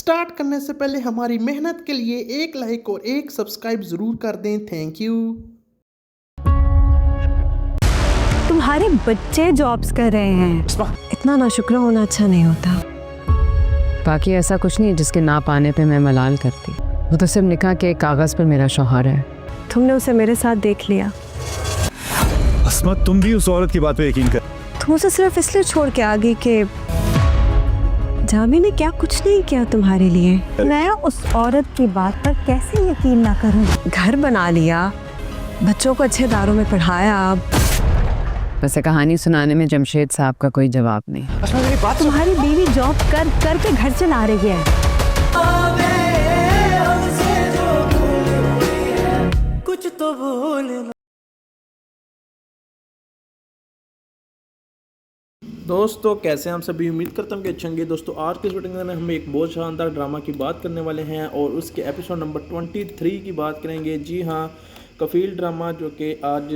Start करने से पहले हमारी मेहनत के लिए एक लाइक और एक सब्सक्राइब ज़रूर कर दें। Thank you. तुम्हारे बच्चे जॉब्स कर रहे हैं, इतना नाशुक्र होना अच्छा नहीं होता। बाकी ऐसा कुछ नहीं जिसके ना पाने पे मैं मलाल करती। वो तो सिर्फ निकाह के कागज़ पर मेरा शौहर है। तुमने उसे मेरे साथ देख लिया। अस्मत, तुम भी उस औरत की बात पे यकीन कर। तुम उसे सिर्फ इसलिए छोड़ के आ गई कि जामी ने क्या कुछ नहीं किया तुम्हारे लिए। मैं उस औरत की बात पर कैसे यकीन ना करूं। घर बना लिया, बच्चों को अच्छे दारों में पढ़ाया। अब वैसे कहानी सुनाने में जमशेद साहब का कोई जवाब नहीं। तुम्हारी बीवी जॉब कर करके घर चला रही है। कुछ तो बोल। दोस्तों कैसे हैं हम सभी, उम्मीद करता हूँ कि अच्छे होंगे। दोस्तों आज के इस वीडियो में हम एक बहुत शानदार ड्रामा की बात करने वाले हैं और उसके एपिसोड नंबर 23 की बात करेंगे। जी हाँ, कफील ड्रामा, जो कि आज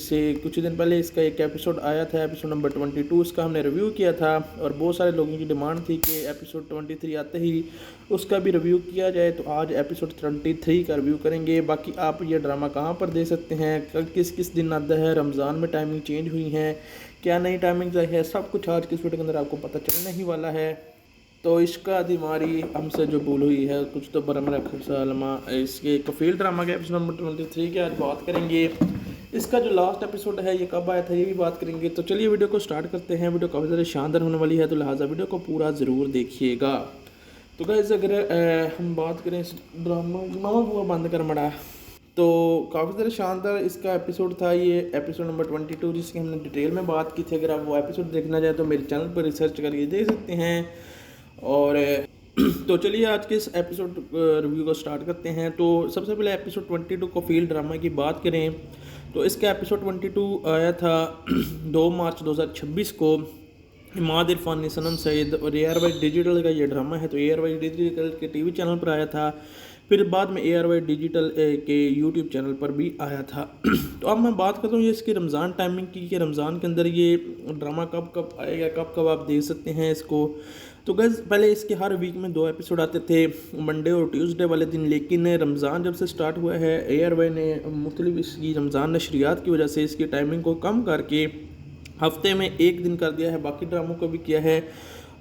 से कुछ दिन पहले इसका एक एपिसोड आया था, एपिसोड नंबर 22। उसका हमने रिव्यू किया था और बहुत सारे लोगों की डिमांड थी कि एपिसोड 23 आते ही उसका भी रिव्यू किया जाए। तो आज एपिसोड 23 का रिव्यू करेंगे। बाकी आप ये ड्रामा कहाँ पर देख सकते हैं, किस किस दिन आता है, रमज़ान में टाइमिंग चेंज हुई है, क्या नई टाइमिंग है, सब कुछ आज की इस वीडियो के अंदर आपको पता चलने ही वाला है। तो इसका दिमारी हमसे जो भूल हुई है, कुछ तो बरम रख सलमा, इसके कफील ड्रामा के एपिसोड नंबर 23 की आज बात करेंगे। इसका जो लास्ट एपिसोड है ये कब आया था ये भी बात करेंगे। तो चलिए वीडियो को स्टार्ट करते हैं। वीडियो काफ़ी ज़्यादा शानदार होने वाली है, तो लिहाजा वीडियो को पूरा ज़रूर देखिएगा। तो गाइस अगर हम बात करें इस ड्रामा, मामा बुआ बंद कर मड़ा, तो काफ़ी ज़्यादा शानदार इसका एपिसोड था। ये एपिसोड नंबर 22 जिसकी हमने डिटेल में बात की थी। अगर आप वो एपिसोड देखना चाहें तो मेरे चैनल पर रिसर्च करके देख सकते हैं। और तो चलिए आज के इस एपिसोड रिव्यू को स्टार्ट करते हैं। तो सबसे पहले एपिसोड 22 कफील ड्रामा की बात करें तो इसका एपिसोड 22 आया था 2 मार्च 2026 को। इमाद इरफानी, सनम सईद और ARY डिजिटल का ये ड्रामा है। तो ARY डिजिटल के TV चैनल पर आया था, फिर बाद में ARY डिजिटल के YouTube चैनल पर भी आया था। तो अब मैं बात करता हूँ ये इसकी रमज़ान टाइमिंग की, कि रमज़ान के अंदर ये ड्रामा कब कब आएगा, कब कब आप देख सकते हैं इसको। तो गैस पहले इसके हर वीक में 2 एपिसोड आते थे, मंडे और ट्यूसडे वाले दिन। लेकिन रमज़ान जब से स्टार्ट हुआ है, ARY ने मुख्तलिफ इसकी रमज़ान नशरियात की वजह से इसकी टाइमिंग को कम करके हफ्ते में 1 दिन कर दिया है। बाकी ड्रामों को भी किया है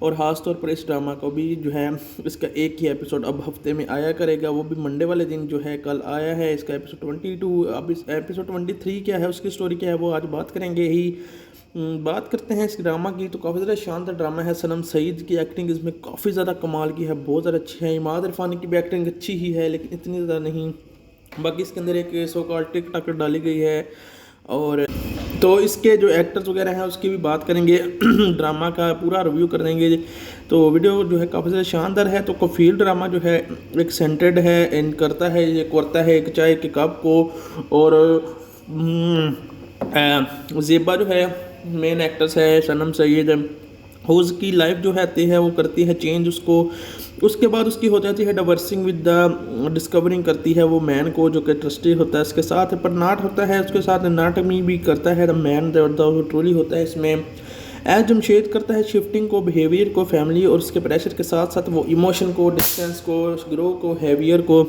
और ख़ास तौर पर इस ड्रामा को भी जो है इसका एक ही एपिसोड अब हफ्ते में आया करेगा, वो भी मंडे वाले दिन जो है कल आया है इसका एपिसोड 22। अब इस एपिसोड 23 क्या है, उसकी स्टोरी क्या है, वो आज बात करेंगे ही। बात करते हैं इस ड्रामा की। तो काफ़ी ज़्यादा शानदार ड्रामा है। सनम सईद की एक्टिंग इसमें काफ़ी ज़्यादा कमाल की है, बहुत ज़्यादा अच्छी है। इमाद इरफानी की भी एक्टिंग अच्छी ही है लेकिन इतनी ज़्यादा नहीं। बाकी इसके अंदर एक सो कॉल्ड टिक डाली गई है। और तो इसके जो एक्टर्स वगैरह हैं उसकी भी बात करेंगे। ड्रामा का पूरा रिव्यू कर देंगे। तो वीडियो जो है काफ़ी ज़्यादा शानदार है। तो कफील ड्रामा जो है एक सेंटेड है, इन करता है, ये करता है एक चाय के कप को। और ज़ेबा जो है मेन एक्ट्रेस है, सनम सईद, उसकी लाइफ जो है वो करती है चेंज उसको। उसके बाद उसकी हो जाती है डाइवर्सिंग विद द डिस्कवरिंग करती है वो मैन को, जो कि ट्रस्टी होता है इसके साथ। पर नाट होता है उसके साथ, नाटमी भी करता है द मैन द ट्रूली होता है इसमें। एज जमशेद करता है शिफ्टिंग को, बिहेवियर को, फैमिली और उसके प्रेशर के साथ साथ वो इमोशन को, डिस्टेंस को, ग्रो को, हैवियर को।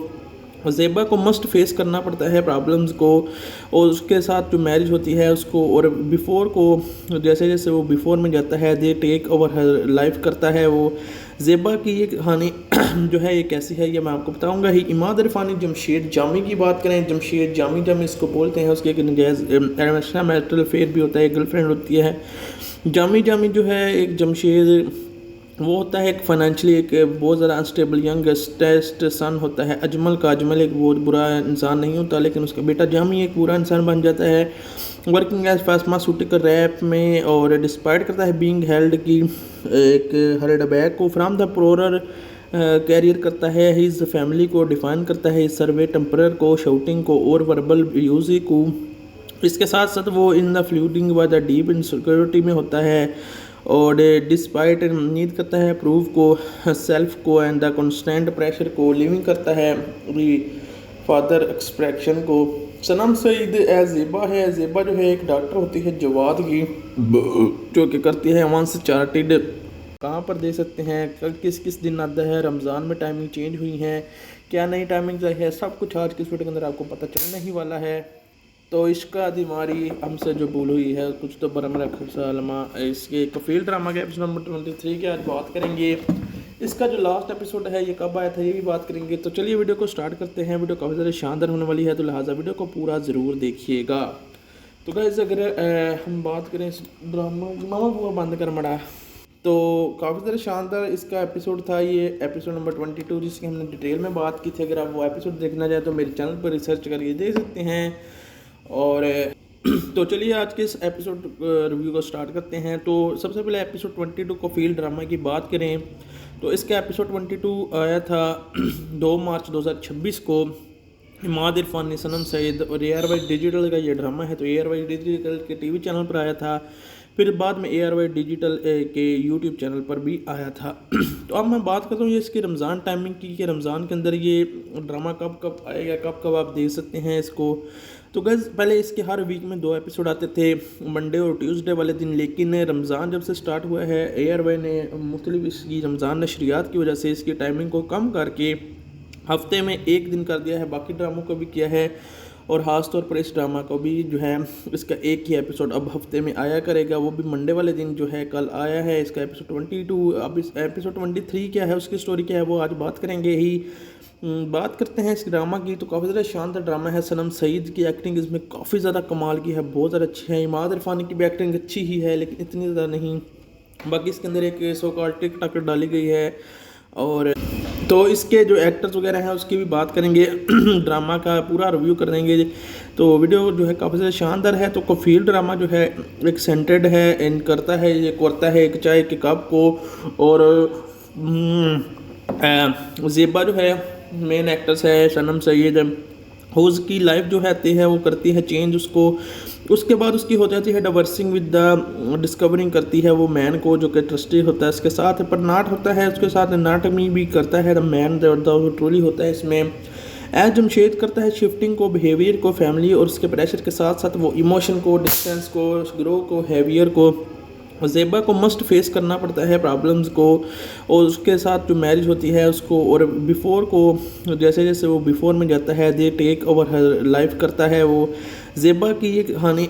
ज़ेबा को मस्ट फेस करना पड़ता है प्रॉब्लम्स को, और उसके साथ जो मैरिज होती है उसको। और बिफ़ोर को जैसे जैसे वो बिफ़ोर में जाता है, they take over her life करता है वो। ज़ेबा की ये कहानी जो है ये कैसी है ये मैं आपको बताऊंगा ही। इमाद इरफानी जमशेद जामी की बात करें, जमशेद जामी जब इसको बोलते हैं, उसके एक नजायज़ मैरिटल अफेयर भी होता है, गर्लफ्रेंड होती है। जामी जो है एक जमशेद वो होता है एक फाइनेंशियली एक बहुत ज़्यादा अनस्टेबल यंग टेस्ट सन होता है अजमल का। अजमल एक बहुत बुरा इंसान नहीं होता लेकिन उसका बेटा जामी एक बुरा इंसान बन जाता है। वर्किंग एज फार्मास्यूटिकल रैप में, और डिस्पाइट करता है बीइंग हेल्ड की एक हर्ड बैक को फ्राम द प्रोरर कैरियर करता है। हिज फैमिली को डिफाइन करता है, सर्वे टेम्परर को, शाउटिंग को और वर्बल यूज़ को। इसके साथ साथ वो इन द फ्लूडिंग व द डीप इनसिक्योरिटी में होता है और डिस्पाइट नीड करता है प्रूफ को, सेल्फ को एंड द कॉन्स्टेंट प्रेशर को, लिविंग करता है फादर एक्सप्रेशन को। सनम सईद एज ज़ेबा है। ज़ेबा जो है एक डॉक्टर होती है जवाद की, जो कि करती है वंस चार्टेड कहाँ पर देख सकते हैं, किस किस दिन आता है, रमज़ान में टाइमिंग चेंज हुई है, क्या नई टाइमिंग है, सब कुछ आज की इस वीडियो के अंदर आपको पता चलने ही वाला है। तो इश्का दिमारी हमसे जो भूल हुई है कुछ तो बरम रखा, इसके कफील ड्रामा के एपिसोड नंबर 23 की आज बात करेंगे। इसका जो लास्ट एपिसोड है ये कब आया था ये भी बात करेंगे। तो चलिए वीडियो को स्टार्ट करते हैं। वीडियो काफ़ी ज़्यादा शानदार होने वाली है, तो लिहाजा वीडियो को पूरा ज़रूर देखिएगा। तो गाइस अगर हम बात करें इस ड्रामा मामा बुआ बंद कर मड़ा, तो काफ़ी ज़्यादा शानदार इसका एपिसोड था। ये एपिसोड नंबर 22 जिसकी हमने डिटेल में बात की थी। अगर आप वो एपिसोड देखना चाहें तो मेरे चैनल पर रिसर्च करके देख सकते हैं। और तो चलिए आज के इस एपिसोड रिव्यू को स्टार्ट करते हैं। तो सबसे पहले एपिसोड 22 कफील ड्रामा की बात करें तो इसका एपिसोड 22 आया था 2 मार्च 2026 को। इमाद इरफानी, सनम सईद और ARY डिजिटल का ये ड्रामा है। तो ARY डिजिटल के टीवी चैनल पर आया था, फिर बाद में ARY डिजिटल के यूट्यूब चैनल पर भी आया था। तो अब मैं बात करता हूँ ये इसकी रमज़ान टाइमिंग की, कि रमज़ान के अंदर ये ड्रामा कब कब आएगा, कब कब आप देख सकते हैं इसको। तो गैस पहले इसके हर वीक में 2 एपिसोड आते थे, मंडे और ट्यूसडे वाले दिन। लेकिन रमज़ान जब से स्टार्ट हुआ है ARY ने मुख्तलिफ इसकी रमज़ान नशरियात की वजह से इसकी टाइमिंग को कम करके हफ्ते में 1 दिन कर दिया है। बाकी ड्रामों को भी किया है और ख़ास तौर पर इस ड्रामा को भी जो है इसका एक ही एपिसोड अब हफ्ते में आया करेगा, वो भी मंडे वाले दिन जो है कल आया है इसका एपिसोड 22। अब इस एपिसोड 23 क्या है, उसकी स्टोरी क्या है, वो आज बात करेंगे ही। बात करते हैं इस ड्रामा की। तो काफ़ी ज़्यादा शानदार ड्रामा है। सनम सईद की एक्टिंग इसमें काफ़ी ज़्यादा कमाल की है, बहुत ज़्यादा अच्छी है। इमाद इरफानी की भी एक्टिंग अच्छी ही है लेकिन इतनी ज़्यादा नहीं। बाकी इसके अंदर एक सो कॉल्ड टिक डाली गई है। और तो इसके जो एक्टर्स वगैरह हैं उसकी भी बात करेंगे, ड्रामा का पूरा रिव्यू कर देंगे। तो वीडियो जो है काफ़ी ज़्यादा शानदार है। तो कफील ड्रामा जो है एक सेंटेड है, इन करता है ये करता है एक चाय के कप को। और ज़ेबा जो है मेन एक्ट्रेस है, सनम सईद, उसकी लाइफ जो है वो करती है चेंज उसको। उसके बाद उसकी हो जाती है डाइवर्सिंग विद द डिस्कवरिंग करती है वो मैन को जो कि ट्रस्टी होता है इसके साथ। पर नाट होता है उसके साथ, नाटमी भी करता है द मैन द ट्रूली होता है इसमें। एज जमशेद करता है शिफ्टिंग को, बिहेवियर को, फैमिली और उसके प्रेशर के साथ साथ वो इमोशन को, डिस्टेंस को, ग्रो को, हैवियर को। ज़ेबा को मस्ट फेस करना पड़ता है प्रॉब्लम्स को, और उसके साथ जो मैरिज होती है उसको, और बिफ़ोर को जैसे जैसे वो बिफ़ोर में जाता है they take over her life करता है वो। ज़ेबा की ये कहानी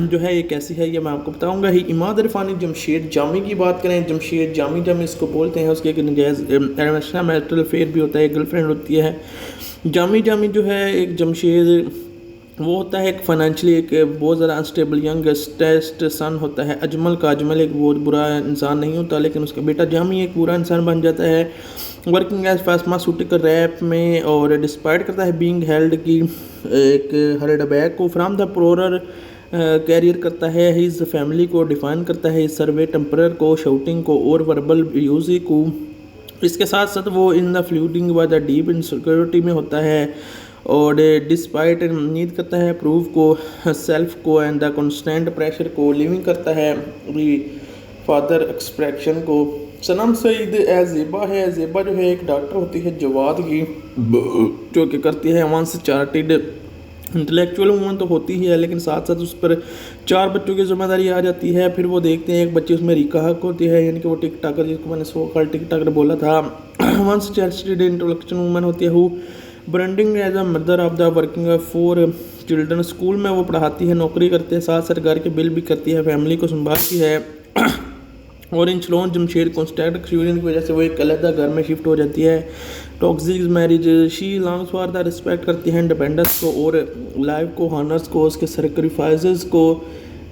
जो है ये कैसी है ये मैं आपको बताऊंगा ही। इमाद इरफानी जमशेद जामी की बात करें, जमशेद जामी इसको बोलते हैं। उसके एक नजायज़ इंटरनेशनल मैरिटल अफेयर भी होता है, गर्लफ्रेंड होती है। जामी जो है एक जमशेद वो होता है एक फाइनेंशियली एक बहुत ज़्यादा अनस्टेबल यंग टेस्ट सन होता है अजमल का। अजमल एक बहुत बुरा इंसान नहीं होता लेकिन उसका बेटा जामी एक बुरा इंसान बन जाता है, वर्किंग एज फार्मास्यूटिकल रैप में। और डिस्पाइट करता है बीइंग हेल्ड की एक हर्ड बैक को फ्राम द प्रोरर कैरियर करता है। हिज फैमिली को डिफाइन करता है, सर्वे टेम्परर को, शाउटिंग को और वर्बल यूज़ को। इसके साथ साथ वो इन द फ्लूडिंग व द डीप इनसिक्योरिटी में होता है। और डिस्पाइट नीड करता है प्रूफ को, सेल्फ को एंड द कॉन्स्टेंट प्रेशर को, लिविंग करता है फादर एक्सप्रेशन को। सनम सईद एज ज़ेबा है। ज़ेबा जो है एक डॉक्टर होती है जवाद की, जो कि करती है वंस चार्टेड इंटेलेक्चुअल वूमन तो होती ही है, लेकिन साथ साथ उस पर 4 बच्चों की जिम्मेदारी आ जाती है। फिर वो देखते हैं एक बच्ची उसमें रिका हक होती है, यानी कि वो टिक टाकर जिसको मैंने सो कॉल्ड टिक टाकर बोला था। वंस चार्टेड इंटेलेक्चुअल वूमन होती है वो branding as a mother of the working 4 children. School में वो पढ़ाती है, नौकरी करते हैं, साथ साथ घर के बिल भी करती है, फैमिली को संभालती है। और इन चलोन जमशेद कॉन्स्टेंट एक्सपीरियंस की वजह से वो एक अलग घर में शिफ्ट हो जाती है। Toxic marriage, she longs for the respect करती है इंडिपेंडेंस को और लाइफ को, हॉनर्स को, उसके सेक्रीफाइसेस को।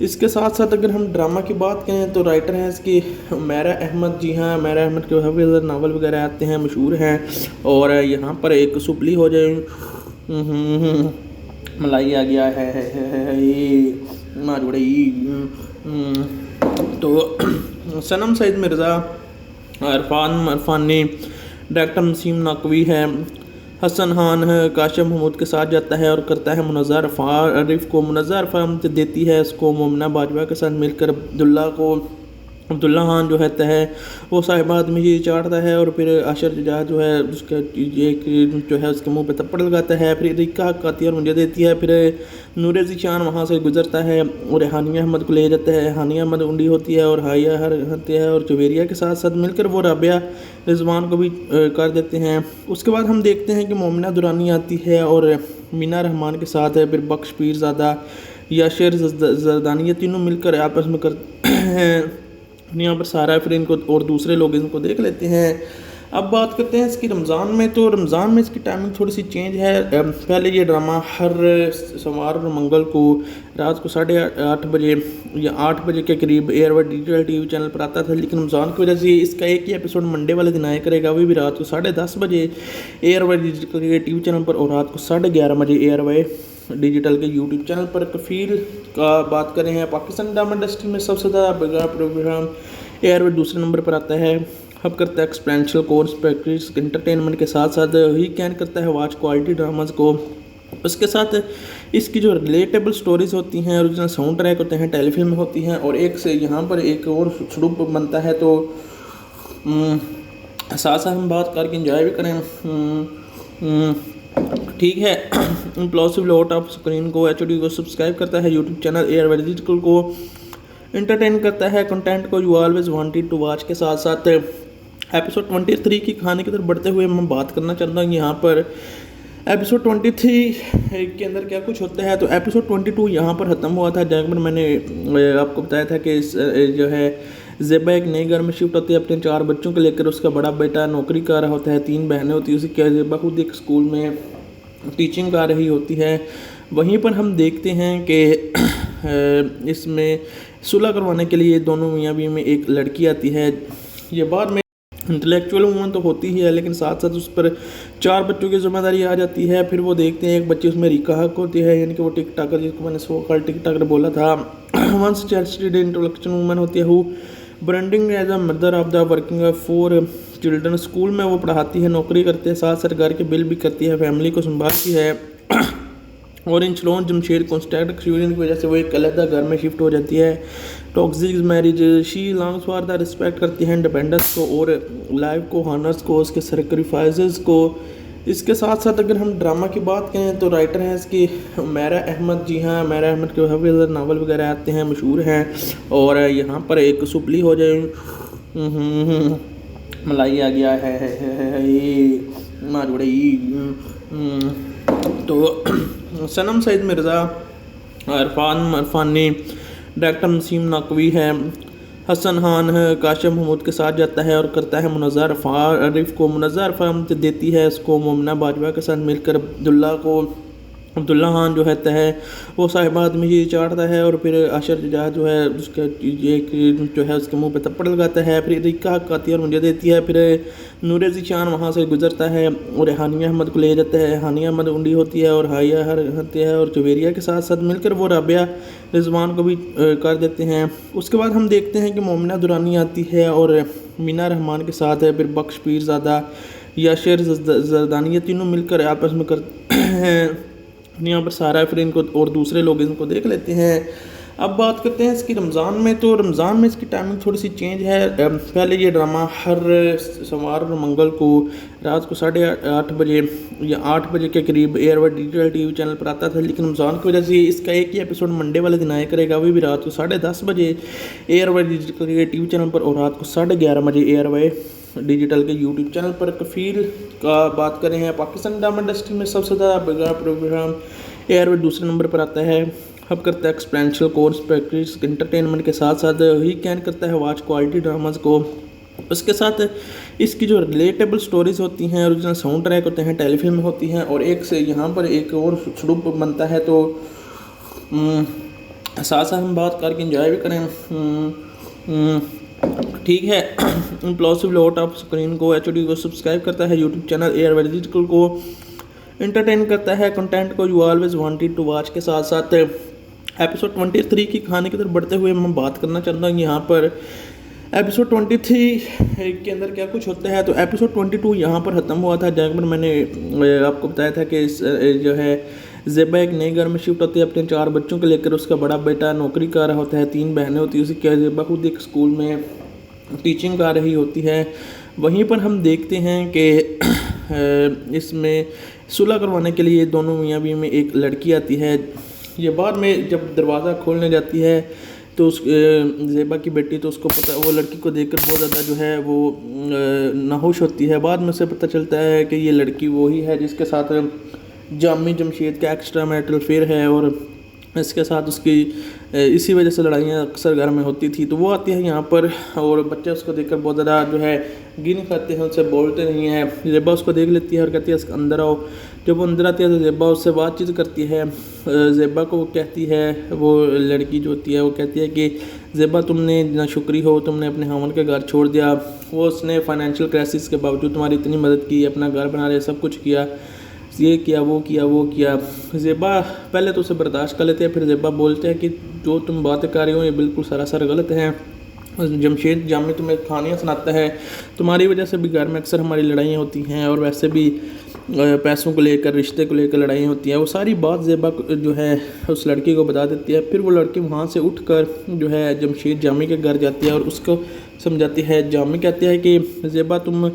इसके साथ साथ अगर हम ड्रामा की बात करें तो राइटर हैं इसकी उमैरा अहमद। जी हाँ, उमैरा अहमद के काफ़ी ज़्यादा नावल वगैरह आते हैं, मशहूर हैं। और यहाँ पर एक सुपली हो जाए मलाई आ गया है तो सनम सईद मिर्ज़ा, अरफानी, डायरेक्टर नसीम नकवी है, हसन खान है, काशिफ महमूद के साथ जाता है और करता है मुनज़्ज़र आरिफ को। मुनज़्ज़र आरिफ देती है इसको मोमना बाजवा के साथ मिलकर अब्दुल्ला को। अब्दुल्ला खान जो है वो साहिबा आदमी जी चाटता है और फिर आशर जुजा जो है उसका एक जो है उसके मुंह पे थप्पड़ लगाता है। फिर रिक्का हक आती है और मुझे देती है। फिर नूर ज़ीशान वहाँ से गुजरता है और हानिया अहमद को ले जाता है। हानिया अहमद उंडी होती है और हाया हर होती है और जुवेरिया के साथ साथ मिलकर वो राबिया रिजवान को भी कर देते हैं। उसके बाद हम देखते हैं कि मोमिना दुरानी आती है और मीना रहमान के साथ है। फिर बख्श पीरज़ादा याशिर जरदानी ये तीनों मिलकर आपस में करते हैं। यहाँ पर सारा फिर इनको और दूसरे लोग इनको देख लेते हैं। अब बात करते हैं इसकी रमज़ान में। तो रमज़ान में इसकी टाइमिंग थोड़ी सी चेंज है। पहले ये ड्रामा हर सोमवार और मंगल को रात को 8:30 बजे या 8 बजे के करीब एयरवर्ड डिजिटल टीवी चैनल पर आता था, लेकिन रमज़ान की वजह से इसका एक ही एपिसोड मंडे वाले दिन आया करेगा, वो भी रात को 10:30 बजे एयरवर्ड डिजिटल टीवी चैनल पर और रात को 11:30 बजे एयरवर्ड डिजिटल के यूट्यूब चैनल पर। कफील का बात करें हैं, पाकिस्तान ड्रामा इंडस्ट्री में सबसे ज़्यादा बड़ा प्रोग्राम एयरवर्ड दूसरे नंबर पर आता है। हब करता है एक्सपेंशियल कोर्स पैकेज एंटरटेनमेंट के साथ साथ ही कैन करता है वाच क्वालिटी ड्रामाज़ को। उसके साथ इसकी जो रिलेटेबल स्टोरीज़ होती हैं, ओरिजिनल साउंड ट्रैक होते हैं, टेलीफिल्म होती हैं और एक से यहाँ पर एक और स्वरूप बनता है। तो साथ साथ हम बात करके इंजॉय भी करें। ठीक है, इम्प्लॉसिव लॉट ऑफ स्क्रीन को एचडी को सब्सक्राइब करता है। यूट्यूब चैनल एयरवर्ड डिजिटल को एंटरटेन करता है कंटेंट को you always wanted to watch के साथ साथ एपिसोड 23 की कहानी की तरफ बढ़ते हुए मैं बात करना चाहता हूँ यहाँ पर एपिसोड 23 के अंदर क्या कुछ होता है। तो एपिसोड 22 यहाँ पर ख़त्म हुआ था, जहाँ पर मैंने आपको बताया था कि जो है ज़ेबा एक नए घर में शिफ्ट होती है अपने 4 बच्चों को लेकर। उसका बड़ा बेटा नौकरी कर रहा होता है, 3 बहनें होती है उसकी, क्या ज़ेबा खुद एक स्कूल में टीचिंग कर रही होती है। वहीं पर हम देखते हैं कि इसमें सुलह करवाने के लिए दोनों मियाँ बीवी में एक लड़की आती है। ये बाद में इंटेलेक्चुअल वूमन तो होती ही है, लेकिन साथ साथ उस पर 4 बच्चों की जिम्मेदारी आ जाती है। फिर वो देखते हैं एक बच्चे उसमें रिका हक होती है, यानी कि वो टिक टाकर जिसको मैंने सो कॉल टिक टाकर बोला था। वंस चाइल्ड इंटेलेक्चुअल वूमन होती है who branding as a mother of the working 4 children. School में वो पढ़ाती है, नौकरी करते हैं, साथ साथ घर के बिल भी करती है, फैमिली को संभालती है। और इन शलोन जमशेद कॉन्स्टेंट एक्सपीरियंस की वजह से वो एक अलग घर में शिफ्ट हो जाती है। Toxic marriage she longs for the respect करती है इंडिपेंडेंस को और लाइफ को, हॉनर्स को, उसके सेक्रीफाइसेस को। इसके साथ साथ अगर हम ड्रामा की बात करें तो राइटर हैं इसकी उमैरा अहमद। जी हाँ, उमैरा अहमद के काफ़ी ज़्यादा नावल वगैरह आते हैं, मशहूर हैं। और यहाँ पर एक सुपली हो जाए मलाई आ गया है तो सनम सईद मिर्ज़ा, इरफान अरफानी, डायरेक्टर नसीम नकवी है, हसन खान है, काशिम महमूद के साथ जाता है और करता है मुनज़्ज़र आरिफ को। मुनज़्ज़र आरिफ देती है इसको मोमिना बाजवा के साथ मिलकर अब्दुल्ला खान जो है वो साहिबा आदमी जी चाटता है और फिर आशर जुजा जो है उसका एक जो है उसके मुंह पे थप्पड़ लगाता है। फिर रिक्का हक आती है और मुझे देती है। फिर नूर ज़ीशान वहाँ से गुजरता है और हानिया अहमद को ले जाता है। हानिया अहमद उंडी होती है और हाया हर होती है और जुवेरिया के साथ साथ मिलकर वो राबिया रिजवान को भी कर देते हैं। उसके बाद हम देखते हैं कि मोमिना दुरानी आती है और मीना रहमान के साथ है। फिर बख्श पीरज़ादा याशिर जरदानी ये तीनों मिलकर आपस में करते हैं। यहाँ पर सारा फिर इनको और दूसरे लोग इनको देख लेते हैं। अब बात करते हैं इसकी रमज़ान में। तो रमज़ान में इसकी टाइमिंग थोड़ी सी चेंज है। पहले ये ड्रामा हर सोमवार और मंगल को रात को 8:30 बजे या 8 बजे के करीब एयरवर्ड डिजिटल टीवी चैनल पर आता था, लेकिन रमज़ान की वजह से इसका एक ही एपिसोड मंडे वाले दिन आया करेगा, वो भी रात को 10:30 बजे एयरवर्ड डिजिटल टीवी चैनल पर और रात को 11:30 बजे एयरवर्ड डिजिटल के यूट्यूब चैनल पर। कफील का बात करें हैं, पाकिस्तान ड्रामा इंडस्ट्री में सबसे ज़्यादा बड़ा प्रोग्राम एयरवर्ड दूसरे नंबर पर आता है। हब करता है एक्सपेंशियल कोर्स पैकेज एंटरटेनमेंट के साथ साथ ही कैन करता है वाच क्वालिटी ड्रामाज़ को। उसके साथ इसकी जो रिलेटेबल स्टोरीज़ होती हैं, ओरिजिनल साउंड ट्रैक होते हैं, टेलीफिल्म होती हैं और एक से यहाँ पर एक और स्वरूप बनता है। तो साथ साथ हम बात करके इंजॉय भी करें। ठीक है, इम्प्लॉसिव लॉट ऑफ स्क्रीन को एचडी को सब्सक्राइब करता है। यूट्यूब चैनल एयरवर्ड डिजिटल को एंटरटेन करता है कंटेंट को you always wanted to watch के साथ साथ एपिसोड 23 की कहानी की तरफ बढ़ते हुए मैं बात करना चाहता हूँ यहाँ पर एपिसोड 23 के अंदर क्या कुछ होता है। तो एपिसोड 22 यहाँ पर ख़त्म हुआ था, जहाँ पर मैंने आपको बताया था कि जो है ज़ेबा एक नए घर में शिफ्ट होती है अपने 4 बच्चों को लेकर। उसका बड़ा बेटा नौकरी कर रहा होता है, 3 बहनें होती है उसकी। ज़ेबा खुद एक स्कूल में टीचिंग कर रही होती है। वहीं पर हम देखते हैं कि इसमें सुलह करवाने के लिए दोनों मियाँ बीवी में एक लड़की आती है। ये बाद में जब दरवाज़ा खोलने जाती है तो उस ज़ेबा की बेटी, तो उसको पता, वो लड़की को देखकर बहुत ज़्यादा जो है वो नाखुश होती है। बाद में उसे पता चलता है कि ये लड़की वही है जिसके साथ जामी जमशेद का एक्स्ट्रा मैरिटल अफेयर है और इसके साथ उसकी इसी वजह से लड़ाइयाँ अक्सर घर में होती थी। तो वो आती है यहाँ पर और बच्चे उसको देखकर बहुत ज़्यादा जो है गिन खाते हैं, उनसे बोलते नहीं हैं। ज़ेबा उसको देख लेती है और कहती है इसके अंदर आओ। जब वो अंदर आती है तो ज़ेबा उससे बातचीत करती है। ज़ेबा को वो कहती है, वो लड़की जो होती है वो कहती है कि ज़ेबा तुमने ना शुक्री हो, तुमने अपने हमन के घर छोड़ दिया। वो उसने फाइनेंशियल क्राइसिस के बावजूद तुम्हारी इतनी मदद की, अपना घर बना रहे, सब कुछ किया, ये किया वो किया। ज़ेबा पहले तो उसे बर्दाश्त कर लेते हैं, फिर ज़ेबा बोलते हैं कि जो तुम बातें कर रही हो ये बिल्कुल सरासर गलत है। जमशेद जामी तुम्हें कहानियाँ सुनाता है, तुम्हारी वजह से भी घर में अक्सर हमारी लड़ाइयाँ होती हैं और वैसे भी पैसों को लेकर, रिश्ते को लेकर लड़ाइयाँ होती हैं। वो सारी बात ज़ेबा जो है उस लड़की को बता देती है। फिर वो लड़की वहाँ से उठकर जो है जमशेद जामी के घर जाती है और उसको समझाती है। जामी कहती है कि ज़ेबा तुम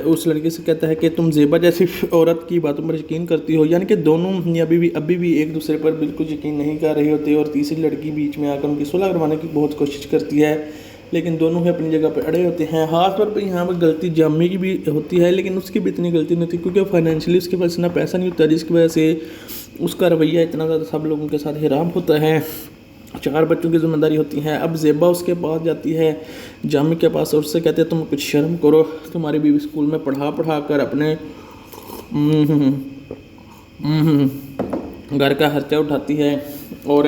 उस लड़की से कहता है कि तुम ज़ेबा जैसी औरत की बातों पर यकीन करती हो। यानी कि दोनों अभी भी एक दूसरे पर बिल्कुल यकीन नहीं कर रहे होते और तीसरी लड़की बीच में आकर उनकी सुलह करवाने की बहुत कोशिश करती है, लेकिन दोनों ही अपनी जगह पर अड़े होते हैं। खास तौर पर यहाँ पर गलती जामी की भी होती है, लेकिन उसकी भी इतनी गलती नहीं होती क्योंकि फाइनेंशियली उसके पास इतना पैसा नहीं होता, जिसकी वजह से उसका रवैया इतना ज़्यादा सब लोगों के साथ हैरान होता है। 4 बच्चों की जिम्मेदारी होती है। अब ज़ेबा उसके पास जाती है, जामी के पास, और उससे कहते हैं तुम कुछ शर्म करो, तुम्हारी बीवी स्कूल में पढ़ा कर अपने घर का खर्चा उठाती है और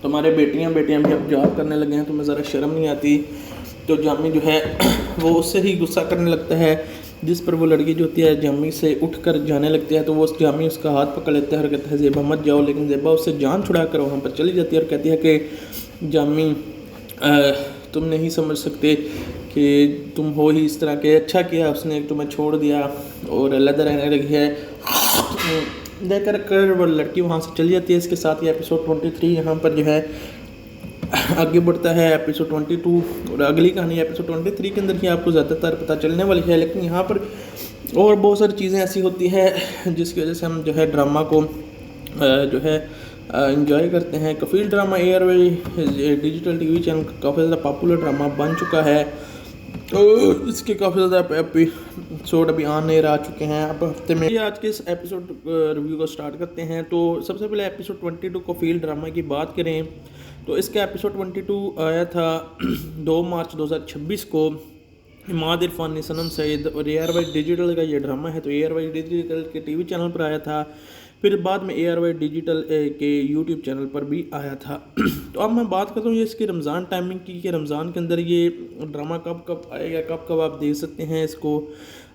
तुम्हारे बेटियां भी अब जॉब करने लगे हैं, तुम्हें ज़रा शर्म नहीं आती। तो जामी जो है वो उससे ही गुस्सा करने लगता है, जिस पर वो लड़की जो होती है जामी से उठकर जाने लगती है। तो वो जामी उसका हाथ पकड़ लेता है और कहता है ज़ेबा मत जाओ, लेकिन ज़ेबा उससे जान छुड़ा कर वहाँ पर चली जाती है और कहती है कि जामी तुम नहीं समझ सकते कि तुम हो ही इस तरह के, अच्छा किया उसने तुम्हें छोड़ दिया और अलग रहने लगी है। देकर कर वो लड़की वहाँ से चली जाती है। इसके साथ ही एपिसोड 23 यहाँ पर जो है आगे बढ़ता है। एपिसोड 22 और अगली कहानी एपिसोड 23 के अंदर ही आपको ज़्यादातर पता चलने वाली है, लेकिन यहाँ पर और बहुत सारी चीज़ें ऐसी होती है जिसकी वजह से हम जो है ड्रामा को जो है इंजॉय करते हैं। Kafeel drama airway digital TV channel काफ़ी ज़्यादा पॉपुलर ड्रामा बन चुका है। तो इसके काफ़ी ज़्यादा एपिसोड अभी आने आ चुके हैं। अब हफ्ते में आज के इस एपिसोड रिव्यू को स्टार्ट करते हैं। तो सबसे पहले एपिसोड 22 कफील ड्रामा की बात करें तो इसका एपिसोड 22 आया था 2 मार्च 2026 को। इमाद इरफान, सनम सईद और ARY डिजिटल का ये ड्रामा है, तो ARY डिजिटल के टीवी चैनल पर आया था, फिर बाद में ARY डिजिटल के यूट्यूब चैनल पर भी आया था। तो अब मैं बात करता हूँ ये इसकी रमज़ान टाइमिंग की, कि रमज़ान के अंदर ये ड्रामा कब आएगा, कब आप देख सकते हैं इसको।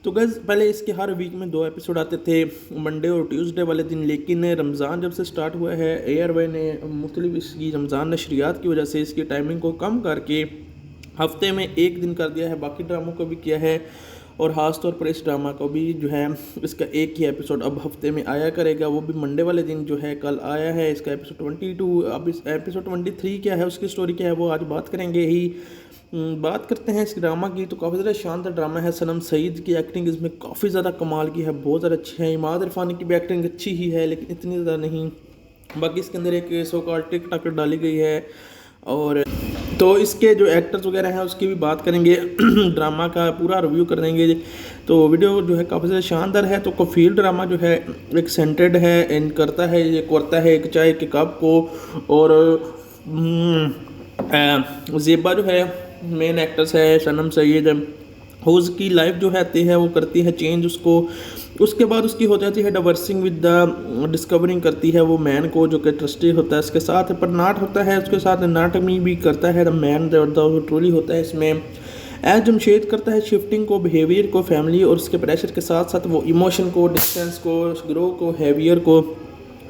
तो गैस पहले इसके हर वीक में 2 एपिसोड आते थे, मंडे और ट्यूसडे वाले दिन, लेकिन रमज़ान जब से स्टार्ट हुआ है ARY ने मुख्तलिफ इसकी रमज़ान नशरियात की वजह से इसकी टाइमिंग को कम करके हफ्ते में 1 दिन कर दिया है। बाकी ड्रामों को भी किया है और ख़ास तौर पर इस ड्रामा को भी जो है इसका एक ही एपिसोड अब हफ्ते में आया करेगा, वो भी मंडे वाले दिन जो है कल आया है इसका एपिसोड 22। अब इस एपिसोड 23 क्या है, उसकी स्टोरी क्या है, वो आज बात करेंगे ही। बात करते हैं इस ड्रामा की, तो काफ़ी ज़्यादा शानदार ड्रामा है। सनम सईद की एक्टिंग इसमें काफ़ी ज़्यादा कमाल की है, बहुत ज़्यादा अच्छी है। इमाद इरफानी की भी एक्टिंग अच्छी ही है, लेकिन इतनी ज़्यादा नहीं। बाकी इसके अंदर एक सो कॉल्ड टिक डाली गई है। और तो इसके जो एक्टर्स वगैरह हैं उसकी भी बात करेंगे, ड्रामा का पूरा रिव्यू कर देंगे। तो वीडियो जो है काफ़ी ज़्यादा शानदार है। तो कफील ड्रामा जो है एक सेंटेड है, इन करता है, ये करता है एक चाय के कप को। और ज़ेबा जो है मेन एक्ट्रेस है, सनम सईद, उसकी लाइफ जो है वो करती है चेंज उसको। उसके बाद उसकी हो जाती है डाइवर्सिंग विद द डिस्कवरिंग करती है वो मैन को, जो कि ट्रस्टी होता है इसके साथ। पर नाट होता है उसके साथ, नाटमी भी करता है द मैन द ट्रोली होता है इसमें। एज जमशेद करता है शिफ्टिंग को, बिहेवियर को, फैमिली और उसके प्रेशर के साथ साथ वो इमोशन को, डिस्टेंस को, ग्रो को, हैवियर को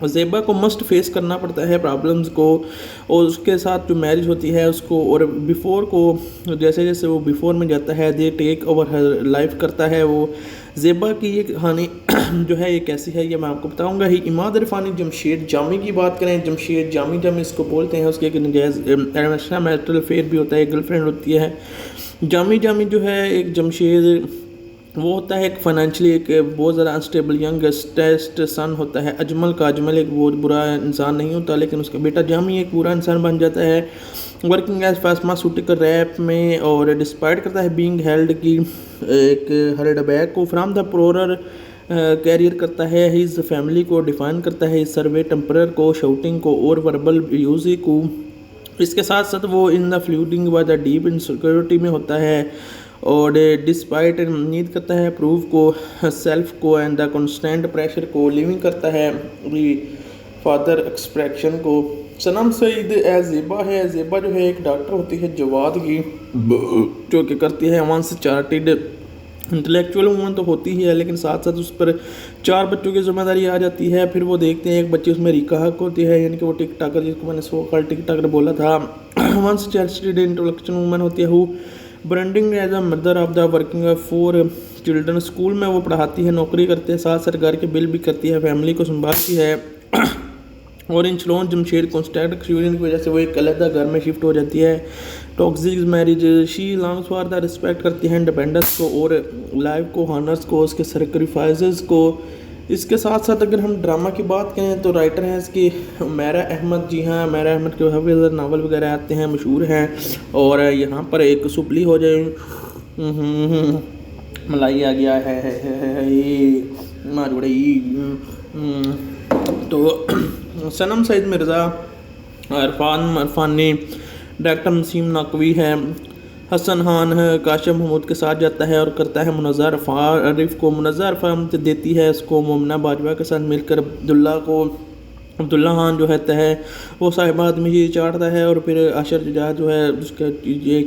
ज़ेबा को मस्ट फेस करना पड़ता है प्रॉब्लम्स को, और उसके साथ जो मैरिज होती है उसको, और बिफ़ोर को जैसे जैसे वो बिफ़ोर में जाता है they take over her life करता है वो। ज़ेबा की ये कहानी जो है ये कैसी है ये मैं आपको बताऊंगा ही। इमाद इरफानी जमशेद जामी की बात करें, जमशेद जामी जब इसको बोलते हैं, उसके एक नजायज़ मैरिटल अफेयर भी होता है, गर्लफ्रेंड होती है। जामी जो है एक जमशेद वो होता है एक फाइनेंशियली एक बहुत ज़्यादा अनस्टेबल यंगेस्ट सन होता है अजमल का। अजमल एक बहुत बुरा इंसान नहीं होता, लेकिन उसका बेटा जामी एक बुरा इंसान बन जाता है, वर्किंग एज फार्मास्यूटिकल रैप में, और डिस्पाइट करता है बीइंग हेल्ड की एक हर्ड बैक को फ्राम द प्रोरर कैरियर करता है, हिज फैमिली को डिफाइन करता है, सर्वे टेम्परर को, शाउटिंग को और वर्बल यूज़ को। इसके साथ साथ वो इन द फ्लूडिंग व द डीप इनसिक्योरिटी में होता है, और डिस्पाइट नीड करता है प्रूव को, सेल्फ को एंड द कॉन्स्टेंट प्रेशर को, लिविंग करता है फादर एक्सप्रेशन को। सनम सईद एज ज़ेबा है, ज़ेबा जो है एक डॉक्टर होती है जवाद की, जो कि करती है वंस चार्टेड इंटेलेक्चुअल वूमन तो होती ही है, लेकिन साथ साथ उस पर 4 बच्चों की जिम्मेदारी आ जाती है। फिर वो देखते हैं एक बच्ची उसमें रिका हक होती है, यानी कि वो टिक टाकर जिसको मैंने सो कॉल टिक टाकर बोला था। वंस चार्टेड इंटेलेक्चुअल वूमन होती है who branding as a mother of the working 4 children. School में वो पढ़ाती है, नौकरी करते हैं, साथ साथ घर के बिल भी करती है, फैमिली को संभालती है। और इन शलोन जमशेद कॉन्स्टेंट एक्सपीरियंस की वजह से वो एक अलग घर में शिफ्ट हो जाती है। Toxic marriage, she longs for the respect करती है इंडिपेंडेंस को और लाइफ को, हॉनर्स को, उसके सेक्रीफाइसेस को। इसके साथ साथ अगर हम ड्रामा की बात करें तो राइटर हैं इसकी मैरा अहमद। जी हाँ, मैरा अहमद के काफ़ी नावल वगैरह आते हैं, मशहूर हैं। और यहाँ पर एक सुपली हो जाए मलाई आ गया है तो सनम सईद मिर्ज़ा, अरफानी, डॉक्टर नसीम नकवी है, हसन खान है, काशिफ महमूद के साथ जाता है और करता है मुनज़्ज़र आरिफ को। मुनज़्ज़र आरिफ देती है इसको मोमना बाजवा के साथ मिलकर अब्दुल्ला खान जो है वो साहिब आदमी ही चाटता है, और फिर आशर जजा जो है उसका ये